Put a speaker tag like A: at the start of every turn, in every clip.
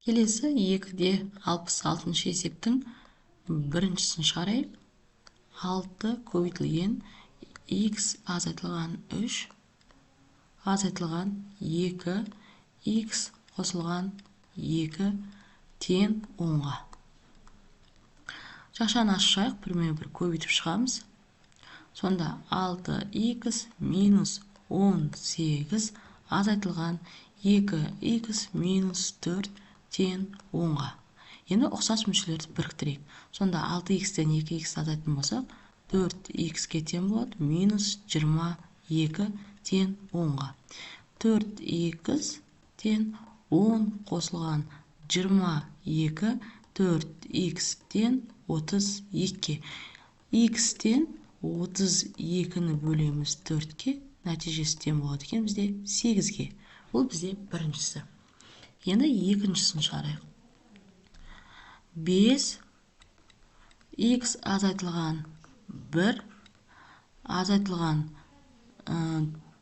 A: Келесі 2-де 66-шы есептің біріншісін шығарайық. 6 көбейтілген x азайтылған 3 азайтылған 2 x қосылған 2 тең 10-ға. Жақшаны ашайық, бірмен-бір көбейтіп шығамыз. Сонда 6x минус 18 азайтылған 2x минус 4 тең 10-ға. Енді ұқсас мүшелерді біріктірейік. Сонда 6x-тен 2x азайтын болсақ, 4x-ке тең болады, минус 22 тең 10-ға. 4x тен 10 қосылған 22, 4x-тен 32-ке. x-тен 32-ні бөлеміз 4-ке, нәтижесі тең болады екен бізде 8-ге. Бұл бізде біріншісі. Енді екіншісін шығарайық. 5 x азайтылған 1 азайтылған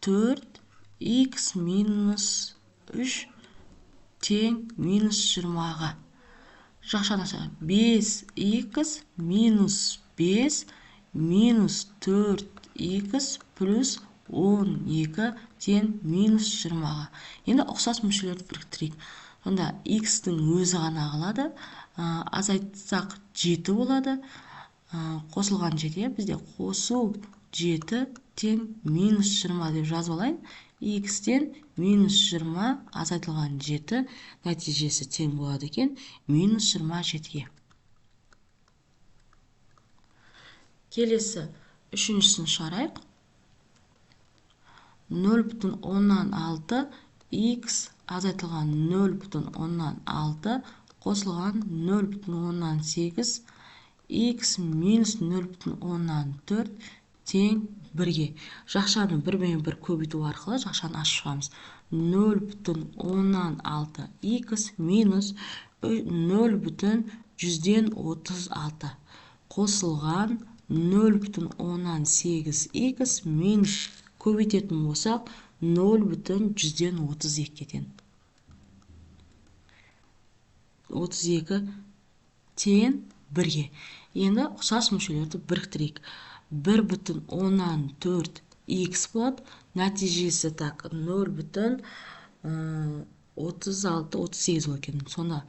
A: 4 x минус 3 тең минус 20-ға. Жақшаны ашайық. 5x минус 5 минус 4x плюс 12 тең минус 20-ға. Енді ұқсас мүшелерді біріктірейік. Сонда x-тің өзі ғана қалады. Азайтсақ 7 болады. Қосылған 7, бізде қосу 7 тең минус 20 деп жазып алайын. X-тен минус 20 азайтылған 7 нәтижесі тең болады екен минус 27-ге. Келесі үшіншісін шығарайық. 0,6 x азайтылған 0,6 қосылған 0,8 x минус 0,4 тең 1-ге. Жақшаны бірмен-бір көбейту арқылы жақшаны ашып шығамыз. 0,6 x минус 0,136 қосылған 0,8 x минус көбейтетін болсақ 0,132 тең. 32 тең 1-ге. Енді ұқсас мүшелерді біріктірейік. 1,4 x болады. Нәтижесі 0,36-38 болады екен. Сонда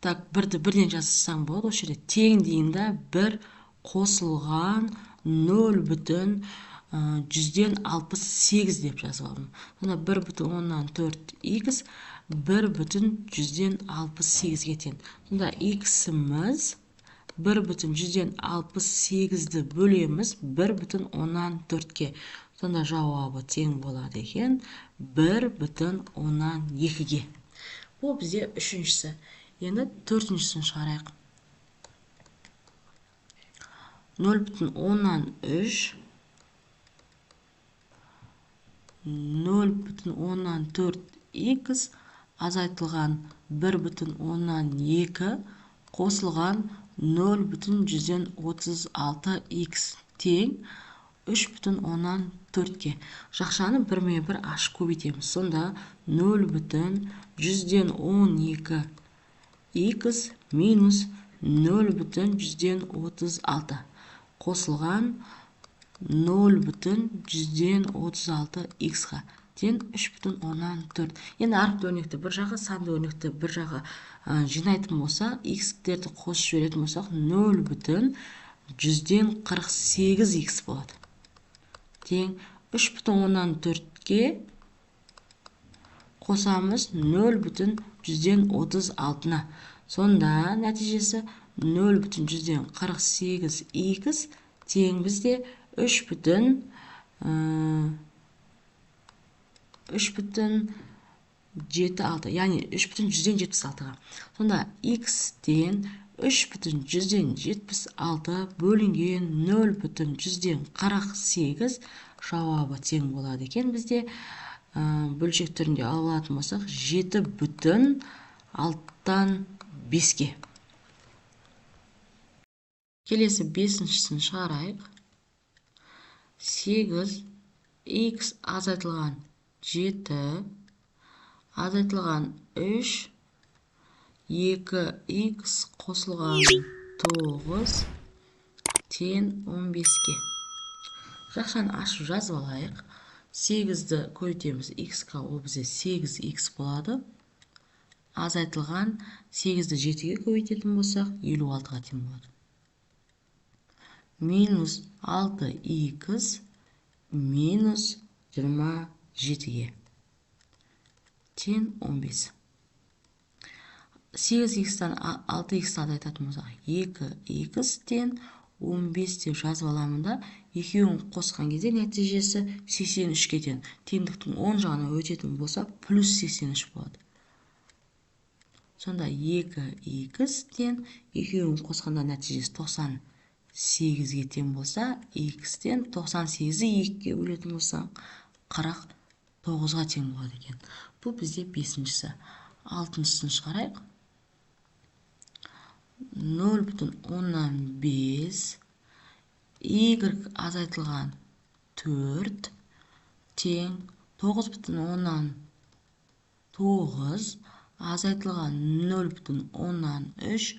A: 1-ді бірден жазсаң болады. Осы жерде тең дейінді 1 қосылған 0,168 деп жазып алдым. Сонда 1,4 x 1,168-ге тең. Сонда x-іміз 1,168-ді бөлеміз 1,4-ке. Сонда жауабы тең болады екен 1,2-ге. Бұл бізде үшіншісі. Енді төртіншісін шығарайық. 0,3 0,4 x азайтылған 1,2 қосылған 0,136 x тең 3,4-ке. Жақшаны бірмен-бір ашып көбейтеміз. Сонда 0,112 x минус 0,136 қосылған 0,136 x-ға тең 3,4. Енді арқылы өрнекті бір жағы, санды өрнекті бір жағы жинайтын болса, x-терді қосып жіберетін болсақ, 0,148 x болады. Тең 3,4-ке қосамыз 0,136-на. Сонда нәтижесі 0,148 x тең бізде 3,76, яғни 3,176-ға. Сонда x-тен 3,176 бөлінген 0,148 жауабы тең болады екен бізде. Бөлшек түрінде алатын болсақ 7,6-5-ке. Келесі бесіншісін шығарайық. 8 x азайтылған 7 азайтылған 3, 2х қосылған 9 тең 15-ке. Жақшаны ашып жазып алайық. 8-ді көбейтеміз х-қа, ол бізде 8х болады. Азайтылған 8-ді 7-ге көбейтетін болсақ, 56-ға тең болады. Минус 6х минус 27-ге тең 15. 8х-тан 6х азайтатын болсақ, 2х тең 15 деп жазып аламын да, екеуін қосқан кезде нәтижесі 83-ке тең. Теңдіктің оң жағына өтетін болса, плюс 83 болады. Сонда 2х тең, екеуін қосқанда нәтижесі 98-ге тең болса, х тең 98-ді 2-ге бөлетін болсаң, 49-ға тең болады екен. Бұл бізде 5-шісі. 6-шысын шығарайық. 0,5 y азайтылған 4 тең 9,9 азайтылған 0,3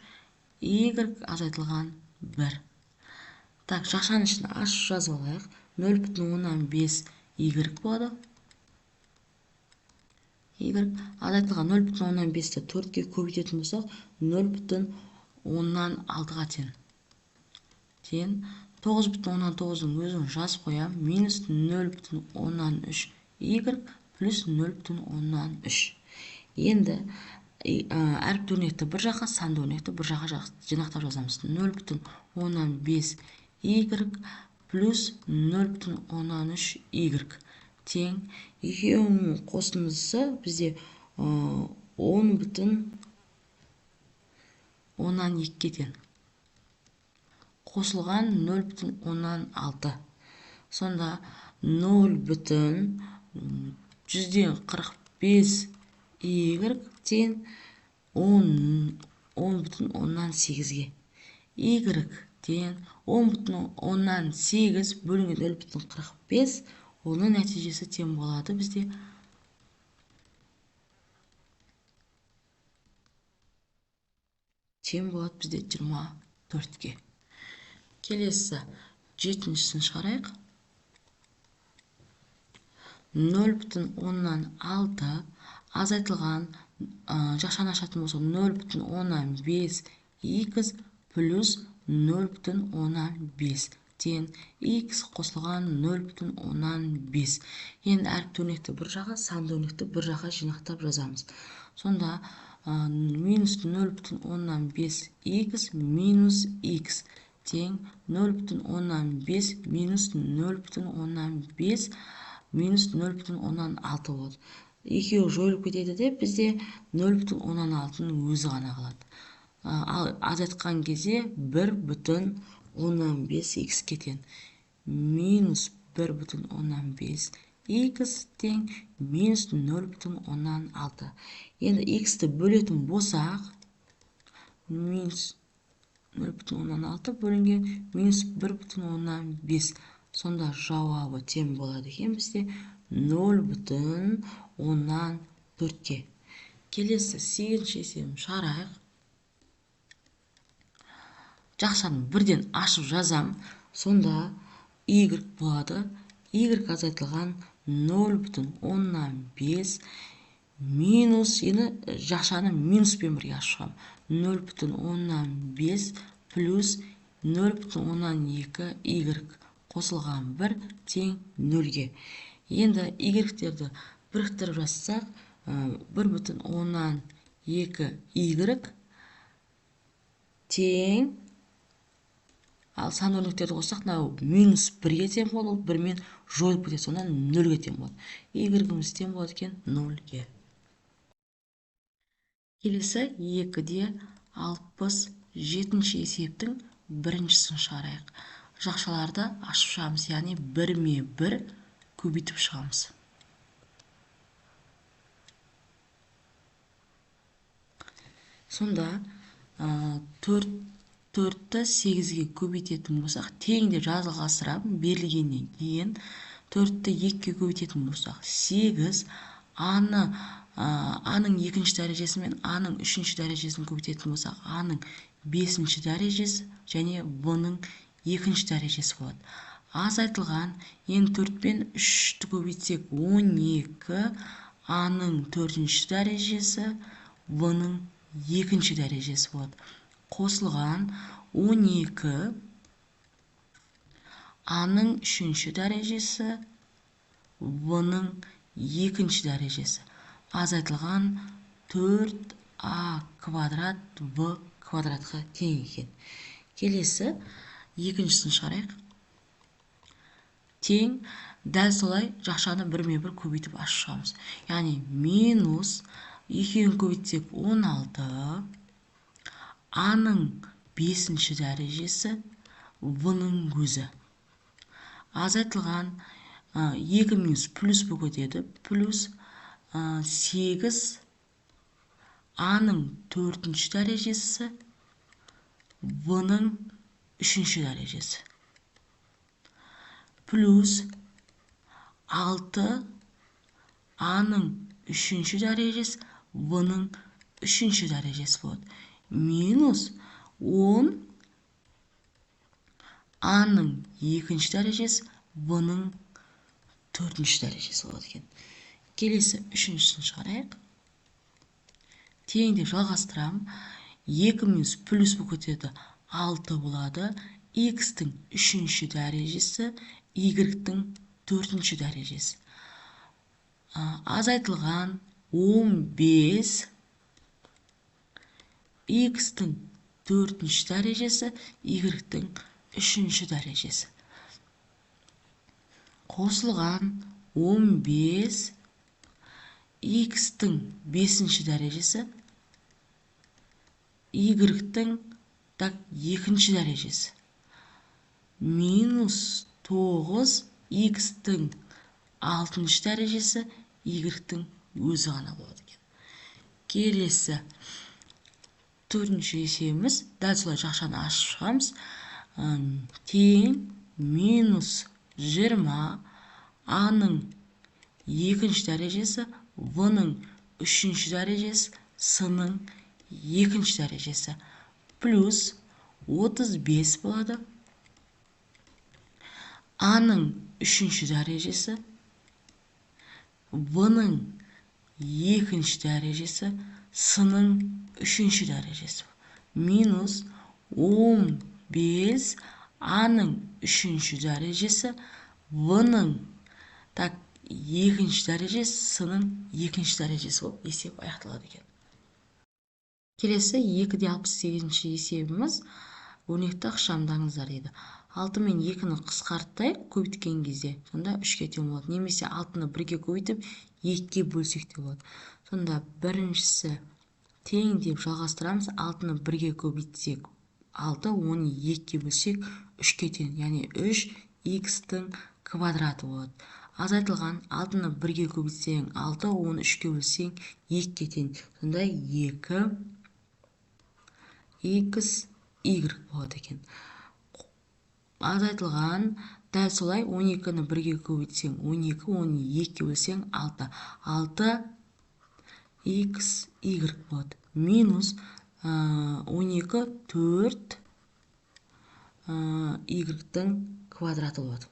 A: y азайтылған 1. Так, жақшаның ішін ашып жазып алайық. 0,5 y болады. Y азайтылған 0,5-ті 4-ке көбейтетін болсақ, 0,6-ға тең. Тең 9,9-ның өзін жазып қоям. Минус 0,3 y плюс 0,3. Енді әріпті өрнекті бір жаққа, санды өрнекті бір жаққа жинақтап жазамыз. 0,5 y плюс 0,3 y тең. Екеуінің қосындысы бізде 10,2-ге тең. Қосылған 0,6. Сонда 0,145 y тең 10,8-ге. Y тең 10,8 бөлінген 0,45, оның нәтижесі тең болады бізде. Тең болады бізде 24-ке. Келесі 7-шісін шығарайық. 0,6 азайтылған, жақшаны ашатын болса, 0,5 х плюс 0,5 тең х қосылған 0,5. Енді әріпті өрнекті бір жаққа, санды өрнекті бір жаққа жинақтап жазамыз. Сонда минус 0,5 х минус х тең 0,5 минус 0,5 минус 0,6 болады. Екеуі жойылып кетеді де, бізде 0,6-ның өзі ғана қалады. Азайтқан кезде 1,15 х-ке тең. Минус 1,15 х тең минус 0,6. Енді х-ті бөлетін болсақ, минус 0,6 бөлінген минус 1,15. Сонда жауабы тең болады екен бізде 0,14-ке. Келесі 8-ші есебін шығарайық. Жақшаны бірден ашып жазам. Сонда y болады. Y азайтылған 0,15 минус, енді жақшаны минуспен бірге ашып шығам. 0,15 плюс 0,2 y қосылған 1 тең 0-ге. Енді y-терді біріктіріп жазсақ, 1,2 y тең, ал сан өрнектерді қоссақ, минус 1-ге тең болады, 1-мен жойылып кетеді, сонда 0-ге тең болады. Y-іміз тең болады екен 0-ге. Келесі 2-де 67-ші есептің біріншісін шығарайық. Жақшаларды ашып шығамыз, яғни 1-1 көбейтіп шығамыз. Сонда 4-ті 8-ге көбейтетін болсақ, теңде жазылғастырып берілгеннен кейін 4-ті 2-ге көбейтетін болсақ, 8 аны аның екінші дәрежесі мен аның үшінші дәрежесін көбейтетін болсақ, аның бесінші дәрежесі және бұның екінші дәрежесі болады. Азайтылған ең 4 пен 3-ті көбейтсек 12, аның төртінші дәрежесі, бұның екінші дәрежесі болады. Қосылған 12, аның үшінші дәрежесі, бұның екінші дәрежесі. Азайтылған 4а квадрат в квадратқа тең екен. Келесі екіншісін шығарайық. Тең, дәл солай жақшаны бірме-бір көбейтіп ашып шығамыз. Яғни минус 2-ін көбейтсек 16, аның 5-ші дәрежесі, бұның өзі. Азайтылған 2 минус плюс болып өтеді. Плюс 8, аның 4-ші дәрежесі, бұның 3-ші дәрежесі. Плюс 6, аның 3-ші дәрежесі, бұның 3-ші дәрежесі болады. Минус 10, аның 2-ші дәрежесі, бұның 4-ші дәрежесі болады екен. Келесі үшіншісін шығарайық. Тең деп жалғастырам. 2 минус плюс болып өтеді 6 болады. X-тің 3-ші дәрежесі, Y-тің 4-ші дәрежесі. Азайтылған 15, X-тің 4-ші дәрежесі, Y-тің 3-ші дәрежесі. Қосылған 15, X-тің 5-ші дәрежесі, Y-тің 2-ші дәрежесі. Минус 9, X-тің 6-ші дәрежесі, Y-тің өзі ғана болады екен. Келесі 4-ші есебіміз, дәл солай жақшаны ашып шығамыз. Тең минус 20, аның 2-ші дәрежесі, В-ның 3-ші дәрежесі, С-ның 2-ші дәрежесі. Плюс 35 болады. А-ның 3-ші дәрежесі, В-ның 2-ші дәрежесі, С-ның 3-ші дәрежесі. Минус 15, А-ның 3-ші дәрежесі, В-ның 2-ші дәрежесі, С-ның 2-ші дәрежесі болып есеп аяқталады екен. Келесі 2-68-ші есебіміз өрнекті ықшамдаңыздар дейді. 6 мен 2-ні қысқарттай көбейткен кезде, сонда 3-ке тең болады. Немесе 6-ны 1-ге көбейтіп 2-ге бөлсек те болады. Сонда біріншісі тең деп жалғастырамыз. 6-ны 1-ге көбейтсек 6, оны 2-ге бөлсек 3-ке тең. Яғни 3x-тің квадраты болады. Азайтылған 6-ны 1-ге көбейтсең 6, оны 3-ге бөлсең 2-ге тең. Сонда 2xy болады екен. Азайтылған дәл солай 12-ні 1-ге көбейтсең 12, оны 2-ге бөлсең 6. 6xy болады. Минус 12, 4 y-тің квадраты болады.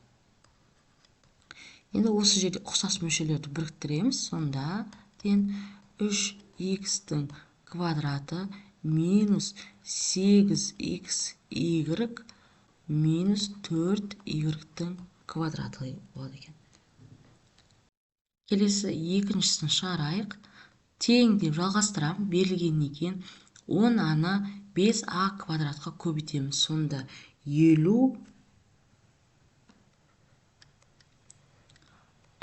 A: Енді осы жерде ұқсас мөлшерлерді біріктіреміз. Сонда 3x-тің квадраты минус 8xy минус 4y-тің квадраты болады екен. Келесі екіншісін шығарайық. Тең деп жалғастырам. Берілгеннен кейін 10-ны 5а квадратқа көбейтеміз. Сонда 50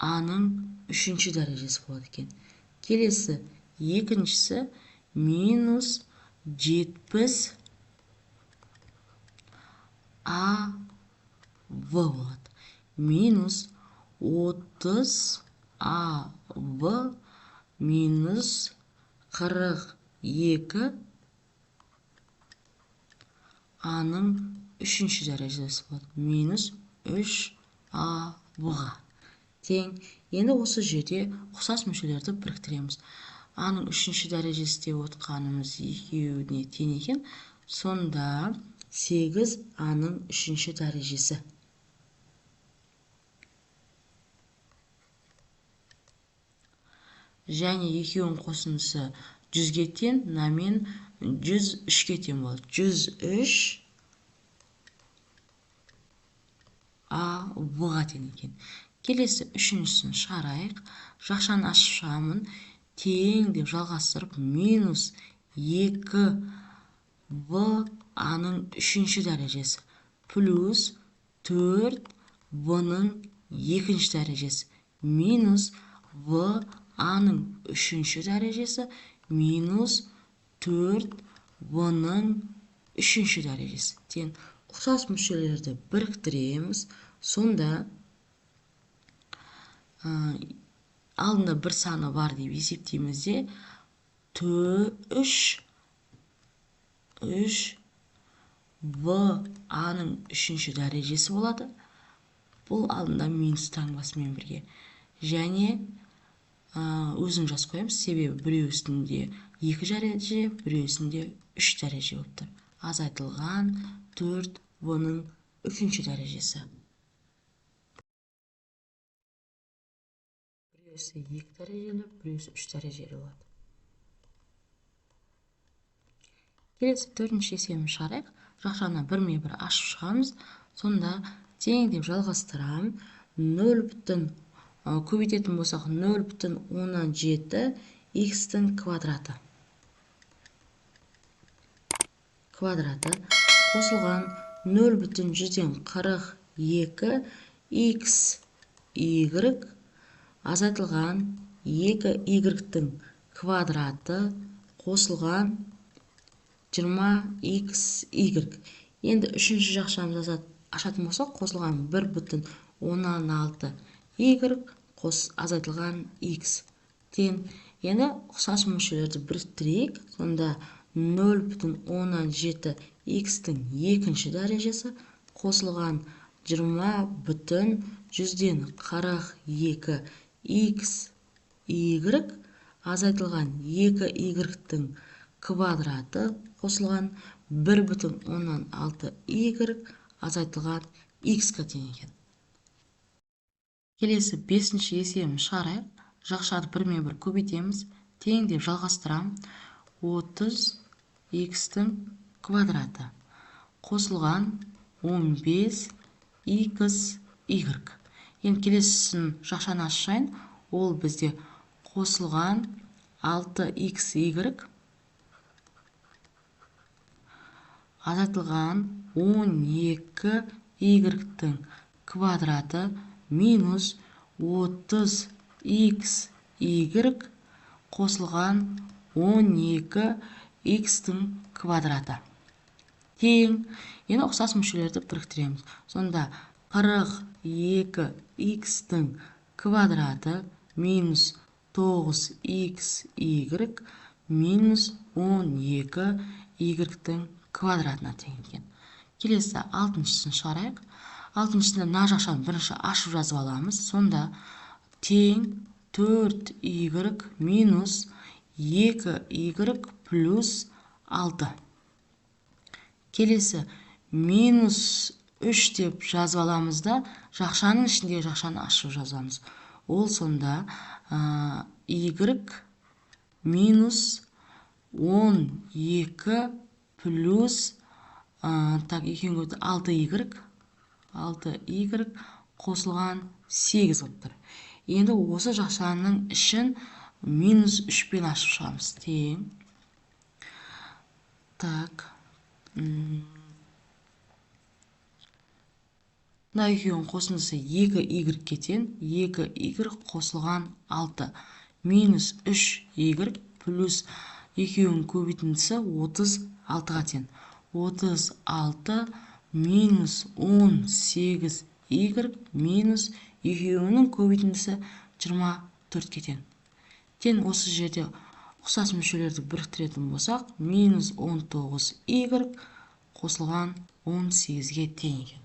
A: А-ның 3-ші дәрежесі болады екен. Келесі екіншісі минус 70 АВ болады. Минус 30 АВ минус 42 А-ның 3-ші дәрежесі болады. Минус 3 АВ-ға тең. Енді осы жерде ұқсас мөлшерлерді біріктіреміз. аның үшінші дәрежесі деп отқанымыз екеуіне тең екен. Сонда 8 аның үшінші дәрежесі. Және екеуінің қосындысы 100-ге тең, намен 103-ге тең болады. 103 А В-ға тең екен. Келесі үшіншісін шығарайық. Жақшаны ашып шығамын. Тең деп жалғастырып, минус 2 В аның үшінші дәрежесі. Плюс 4 В-ның екінші дәрежесі. Минус В аның үшінші дәрежесі. Минус 4 В-ның үшінші дәрежесі. Тең ұқсас мүшелерді біріктіреміз. Сонда алдында бір саны бар деп есептейміз де 3 В аның үшінші дәрежесі болады. Бұл алдында минус таңбасымен бірге. Және өзін жазып қоямыз. Себебі біреуісінде 2 дәреже, біреуісінде 3 дәреже болып тұр. Азайтылған 4 В-ның үшінші дәрежесі. Біреуісі 2 дәрежелі, біреуісі 3 дәрежелі болады. Келесі төртінші есебін шығарайық. Жақшаны бірме-бір ашып шығамыз. Сонда тең деп жалғастырам. 0 бүтін көбейтетін болсақ 0,7 x-тің квадраты. Қосылған 0,142 x y азайтылған 2 y-тің квадраты қосылған 20 x y. Енді үшінші жақшамызды ашатын болсақ, қосылған 1,16 y азайтылған x тең. Енді ұқсас мүшелерді біріктірейік. Сонда 0,17 x-тің екінші дәрежесі қосылған 20,142 x y азайтылған 2 y-тің квадраты қосылған 1,16 y азайтылған x-қа тең екен. Келесі бесінші есебін шығарайық. Жақшаны бірме-бір көбейтеміз. Тең деп жалғастырам. 30 x-тің квадраты қосылған 15 x y. Енді келесісін жақшаны ашайын. Ол бізде қосылған 6 x y азайтылған 12 y-тің квадраты минус 30 x y қосылған 12 x-тің квадраты. Тең. Енді ұқсас мүшелерді біріктіреміз. Сонда 42 x-тің квадраты минус 9 x y минус 12 y-тің квадратына тең екен. Келесі алтыншысын шығарайық. Алтыншысында мына жақшаны бірінші ашып жазып аламыз. Сонда тең 4 y минус 2 y плюс 6. Келесі минус 3 деп жазып аламыз да, жақшаның ішінде жақшаны ашып жазамыз. Ол сонда y минус 12 плюс 6y қосылған 8 болып тұр. Енді осы жақшаның ішін минус 3-пен ашып шығамыз. Тең. Мына екеуінің қосындысы 2y-ге тең. 2y қосылған 6 минус 3y плюс екеуінің көбейтіндісі 36-ға тең. 36 минус 18y минус екеуінің көбейтіндісі 24-ге тең. Тең осы жерде ұқсас мүшелерді біріктіретін болсақ, минус 19y қосылған 18-ге тең екен.